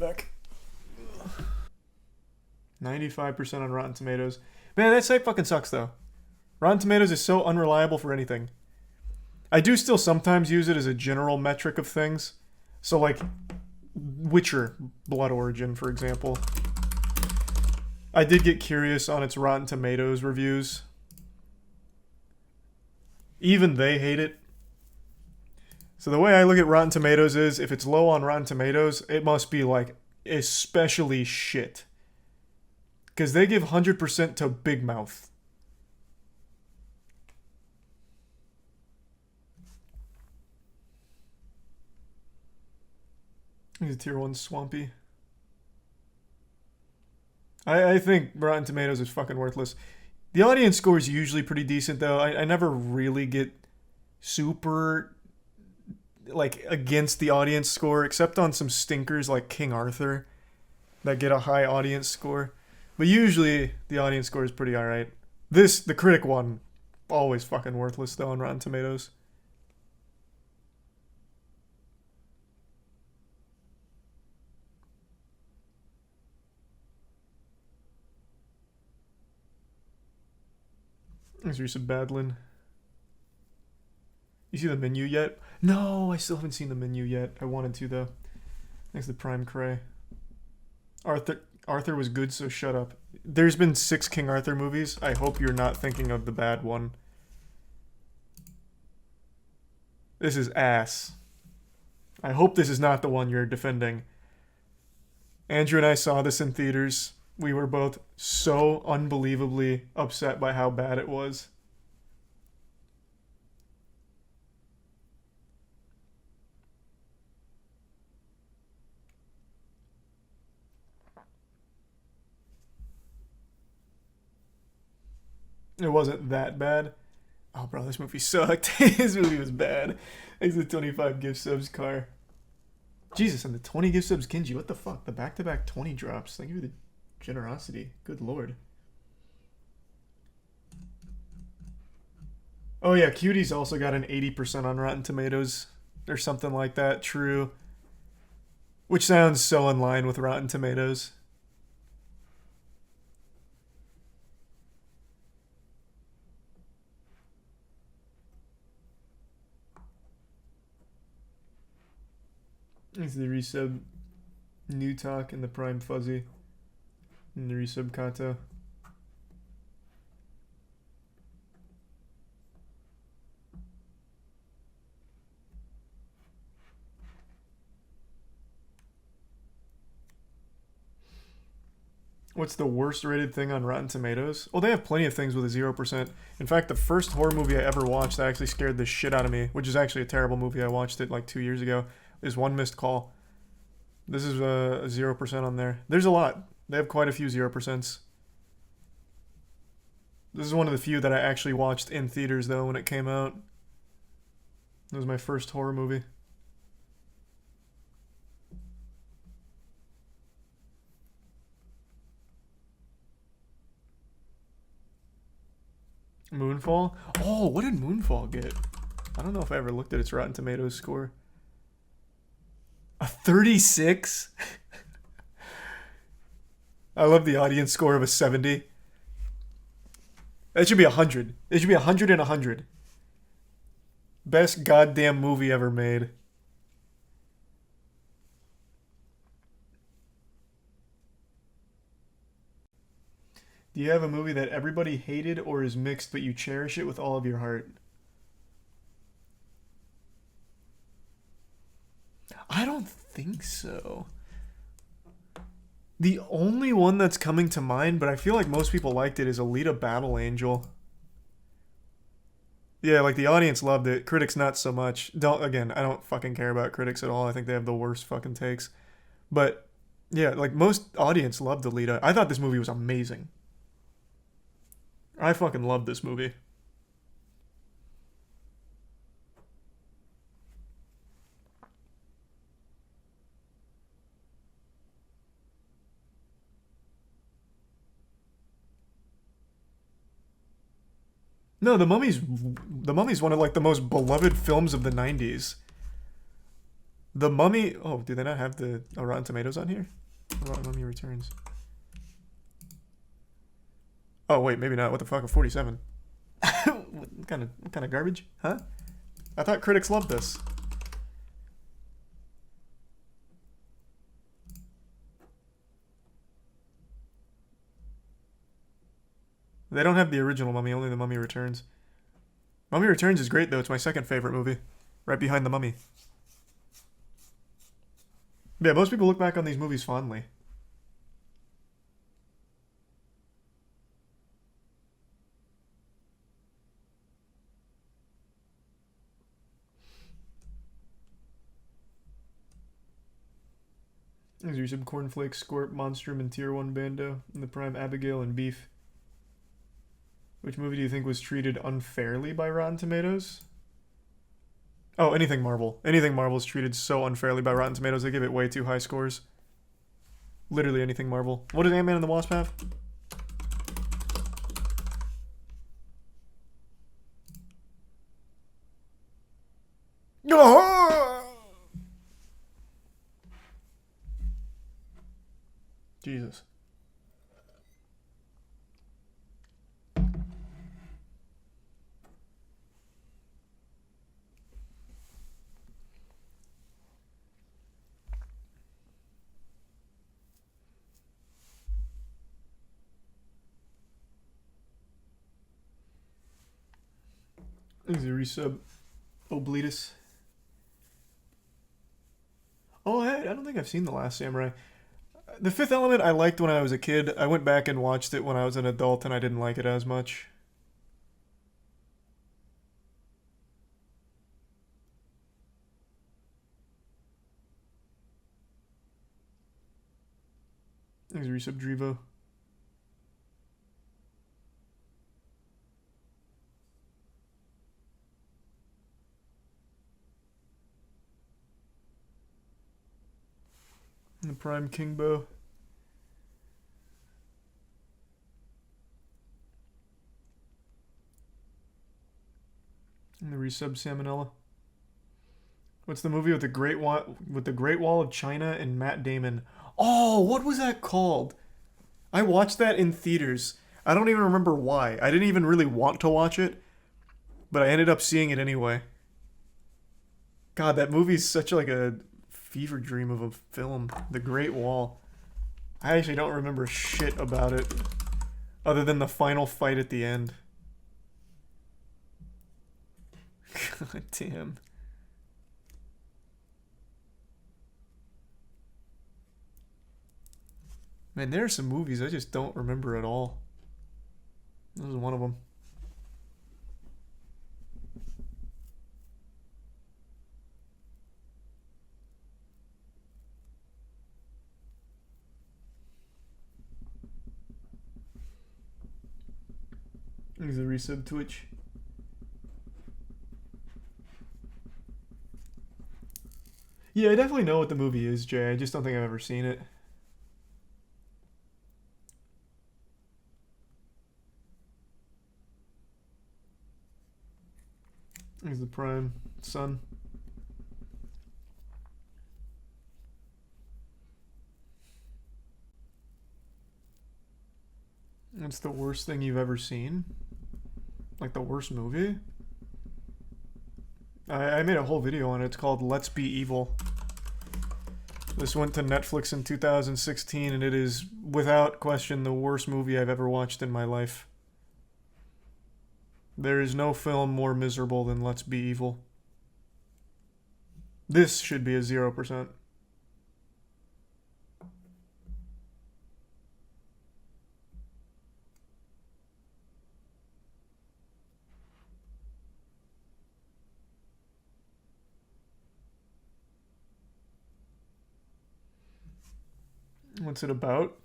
I'm back. 95% on Rotten Tomatoes. Man, that site fucking sucks though. Rotten Tomatoes is so unreliable for anything. I do still sometimes use it as a general metric of things. So like Witcher Blood Origin, for example. I did get curious on its Rotten Tomatoes reviews. Even they hate it. So the way I look at Rotten Tomatoes is, if it's low on Rotten Tomatoes, it must be like especially shit. Because they give 100% to Big Mouth. He's a tier 1 Swampy. I think Rotten Tomatoes is fucking worthless. The audience score is usually pretty decent, though. I never really get super, like, against the audience score, except on some stinkers like King Arthur that get a high audience score. But usually, the audience score is pretty alright. The critic one, always fucking worthless, though, on Rotten Tomatoes. There's Risa Badlin. You see the menu yet? No, I still haven't seen the menu yet. I wanted to, though. Thanks to Prime Cray. Arthur was good, so shut up. There's been 6 King Arthur movies. I hope you're not thinking of the bad one. This is ass. I hope this is not the one you're defending. Andrew and I saw this in theaters. We were both so unbelievably upset by how bad it was. It wasn't that bad. Oh, bro, this movie sucked. This movie was bad. Thanks to the 25 gift subs, Car. Jesus, and the 20 gift subs, Kinji. What the fuck? The back-to-back 20 drops. Thank you for the generosity. Good lord. Oh yeah, Cutie's also got an 80% on Rotten Tomatoes. Or something like that. True. Which sounds so in line with Rotten Tomatoes. It's the resub New Talk and the Prime Fuzzy. And the resub Kato. What's the worst rated thing on Rotten Tomatoes? Well, they have plenty of things with a 0%. In fact, the first horror movie I ever watched that actually scared the shit out of me, which is actually a terrible movie. I watched it like 2 years ago, is One Missed Call. This is a 0% on there. There's a lot. They have quite a few 0%s. This is one of the few that I actually watched in theaters, though, when it came out. It was my first horror movie. Moonfall? Oh, what did Moonfall get? I don't know if I ever looked at its Rotten Tomatoes score. A 36? I love the audience score of a 70. That should be 100. It should be 100 and 100. Best goddamn movie ever made. Do you have a movie that everybody hated or is mixed but you cherish it with all of your heart? I don't think so. The only one that's coming to mind, but I feel like most people liked it, is Alita Battle Angel. Yeah, like the audience loved it. Critics not so much. Again, I don't fucking care about critics at all. I think they have the worst fucking takes. But yeah, like most audience loved Alita. I thought this movie was amazing. I fucking loved this movie. No, The Mummy's one of like the most beloved films of the 90s. The Mummy. Oh, do they not have the Rotten Tomatoes on here? Mummy Returns. Oh wait, maybe not. What the fuck? A 47. What kind of garbage? Huh? I thought critics loved this. They don't have the original Mummy, only the Mummy Returns. Mummy Returns is great though. It's my second favorite movie, right behind the Mummy. Yeah, most people look back on these movies fondly. There's some cornflakes, Squirt, Monstrum, and Tier 1 Bando, and the Prime Abigail and Beef. Which movie do you think was treated unfairly by Rotten Tomatoes? Oh, anything Marvel. Anything Marvel is treated so unfairly by Rotten Tomatoes. They give it way too high scores. Literally anything Marvel. What did Ant-Man and the Wasp have? Jesus. This is a resub. Obletus. Oh, I don't think I've seen The Last Samurai. The Fifth Element I liked when I was a kid. I went back and watched it when I was an adult and I didn't like it as much. This is a resub Drivo. The Prime Kingbo. And the resub Salmonella. What's the movie with the Great Wall of China and Matt Damon? Oh, what was that called? I watched that in theaters. I don't even remember why. I didn't even really want to watch it, but I ended up seeing it anyway. God, that movie's such like a fever dream of a film. The Great Wall. I actually don't remember shit about it other than the final fight at the end. God damn. Man, there are some movies I just don't remember at all. This was one of them. Here's a resub Twitch. Yeah, I definitely know what the movie is, Jay. I just don't think I've ever seen it. Here's the Prime Sun. What's the worst thing you've ever seen? Like the worst movie? I made a whole video on it. It's called Let's Be Evil. This went to Netflix in 2016 and it is without question the worst movie I've ever watched in my life. There is no film more miserable than Let's Be Evil. This should be a 0%. What's it about?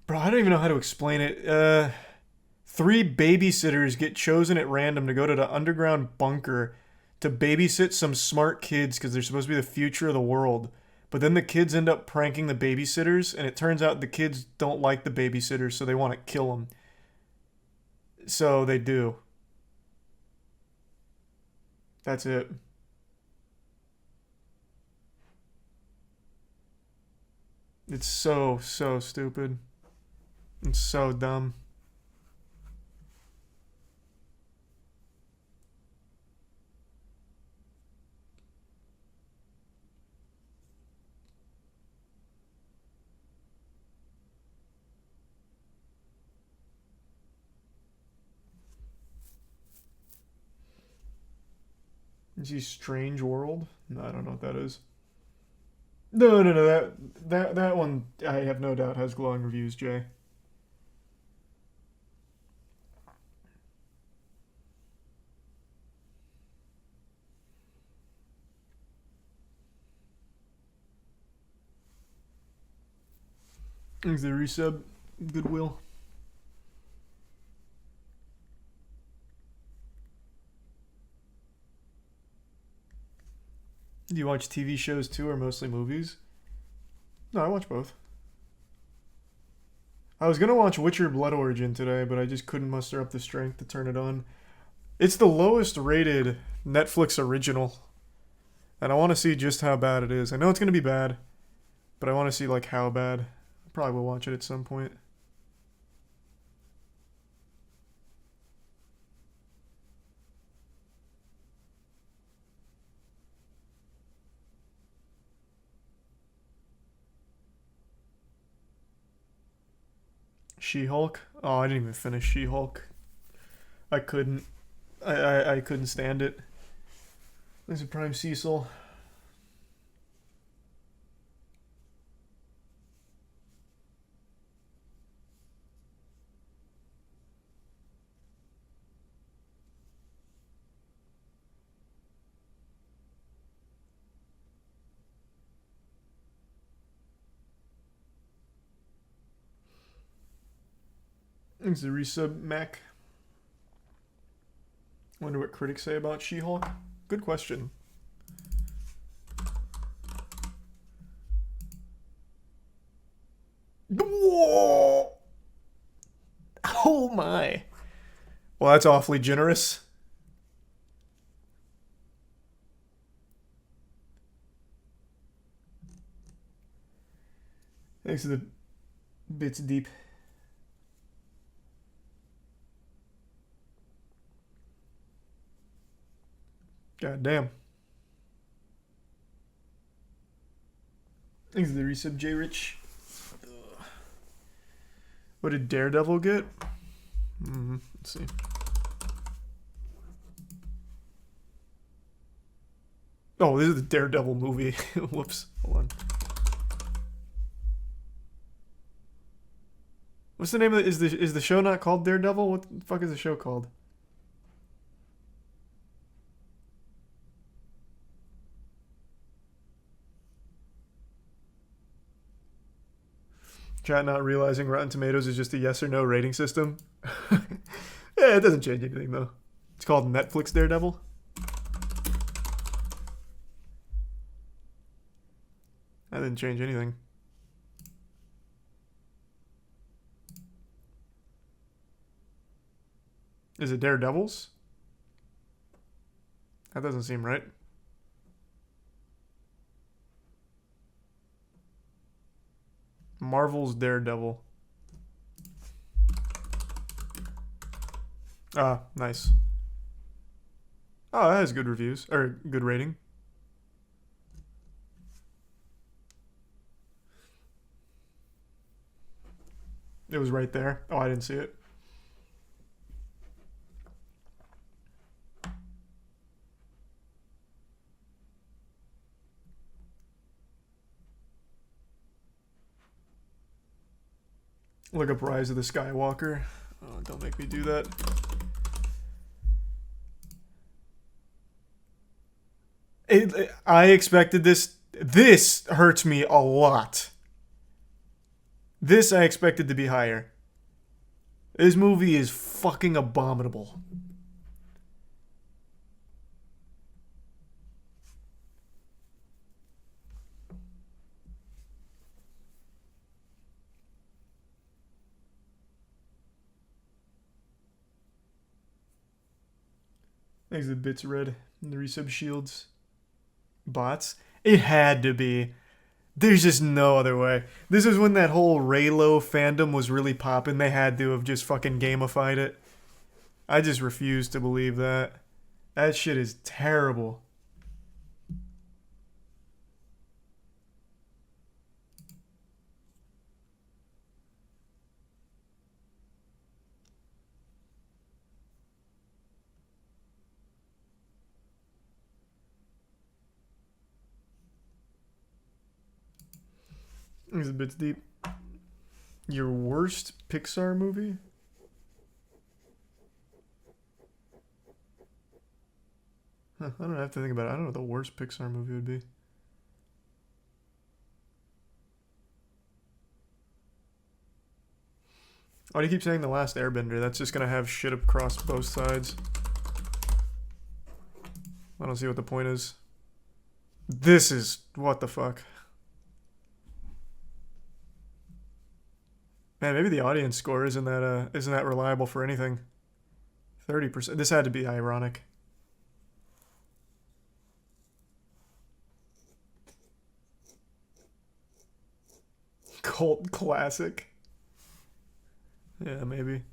Bro, I don't even know how to explain it. 3 babysitters get chosen at random to go to the underground bunker to babysit some smart kids because they're supposed to be the future of the world. But then the kids end up pranking the babysitters, and it turns out the kids don't like the babysitters, so they want to kill them. So they do. That's it. It's so, so stupid. It's so dumb. Is he Strange World? No, I don't know what that is. No, no, no. That one, I have no doubt, has glowing reviews, Jay. Thanks the resub. Goodwill. Do you watch TV shows too, or mostly movies? No, I watch both. I was gonna watch Witcher Blood Origin today, but I just couldn't muster up the strength to turn it on. It's the lowest rated Netflix original, and I want to see just how bad it is. I know it's gonna be bad, but I want to see like how bad. I probably will watch it at some point. She-Hulk. Oh, I didn't even finish She-Hulk. I couldn't. I couldn't stand it. There's a Prime Cecil. There's the resub Mac. Wonder what critics say about She-Hulk. Good question. Whoa! Oh my. Well, that's awfully generous. Thanks to the bits deep. God damn. Thanks to the resub J Rich. What did Daredevil get? Let's see. Oh, this is the Daredevil movie. Whoops. Hold on. What's the name of it? Is the show not called Daredevil? What the fuck is the show called? Chat not realizing Rotten Tomatoes is just a yes or no rating system. Yeah, it doesn't change anything though. It's called Netflix Daredevil. That didn't change anything. Is it Daredevils? That doesn't seem right. Marvel's Daredevil. Ah, nice. Oh, that has good reviews. Or good rating. It was right there. Oh, I didn't see it. Look up Rise of the Skywalker. Oh, don't make me do that. I expected this. This hurts me a lot. This I expected to be higher. This movie is fucking abominable. Thanks to the bits red and the resub shields. Bots? It had to be. There's just no other way. This is when that whole Raylo fandom was really popping. They had to have just fucking gamified it. I just refuse to believe that. That shit is terrible. It's a bit deep. Your worst Pixar movie? Huh, I don't have to think about it. I don't know what the worst Pixar movie would be. Why do you keep saying The Last Airbender? That's just gonna have shit across both sides. I don't see what the point is. This is... what the fuck? Man, maybe the audience score isn't that reliable for anything. 30%. This had to be ironic. Cult classic. Yeah, maybe.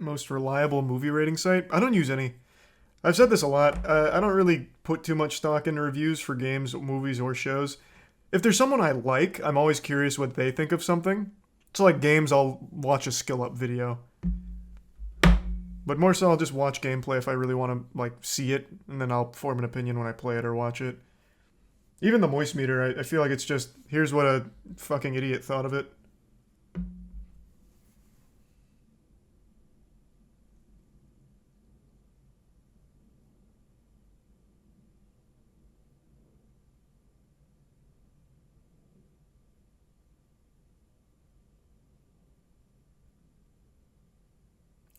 Most reliable movie rating site? I don't use any. I've said this a lot. I don't really put too much stock into reviews for games, movies, or shows. If there's someone I like, I'm always curious what they think of something. So like games, I'll watch a skill up video. But more so, I'll just watch gameplay if I really want to like see it, and then I'll form an opinion when I play it or watch it. Even the moist meter, I feel like it's just, here's what a fucking idiot thought of it.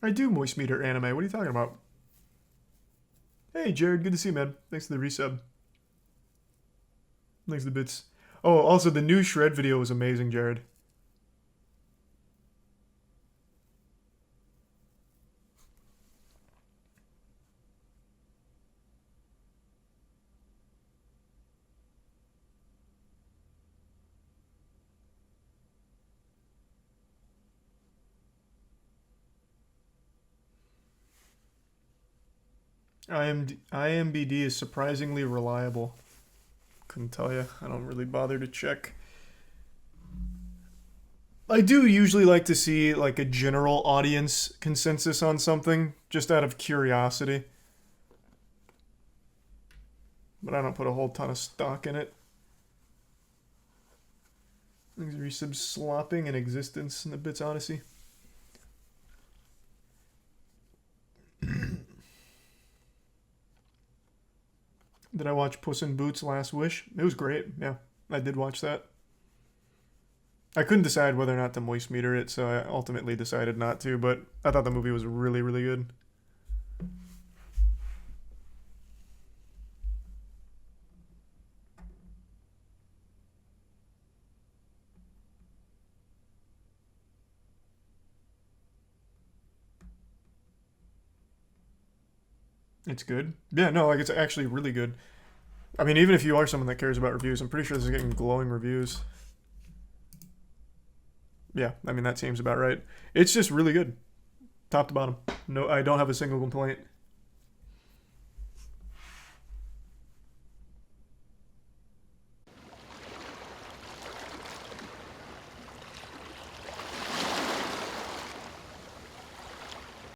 I do moist meter anime. What are you talking about? Hey, Jared. Good to see you, man. Thanks for the resub. Thanks for the bits. Oh, also, the new Shred video was amazing, Jared. IMBD is surprisingly reliable. Couldn't tell you. I don't really bother to check. I do usually like to see like a general audience consensus on something, just out of curiosity. But I don't put a whole ton of stock in it. Resub slopping in existence in the Bits Odyssey. Did I watch Puss in Boots: Last Wish? It was great. Yeah, I did watch that. I couldn't decide whether or not to moist meter it, so I ultimately decided not to, but I thought the movie was really, really good. It's good. Yeah, no, like it's actually really good. I mean, even if you are someone that cares about reviews, I'm pretty sure this is getting glowing reviews. Yeah, I mean, that seems about right. It's just really good. Top to bottom. No, I don't have a single complaint.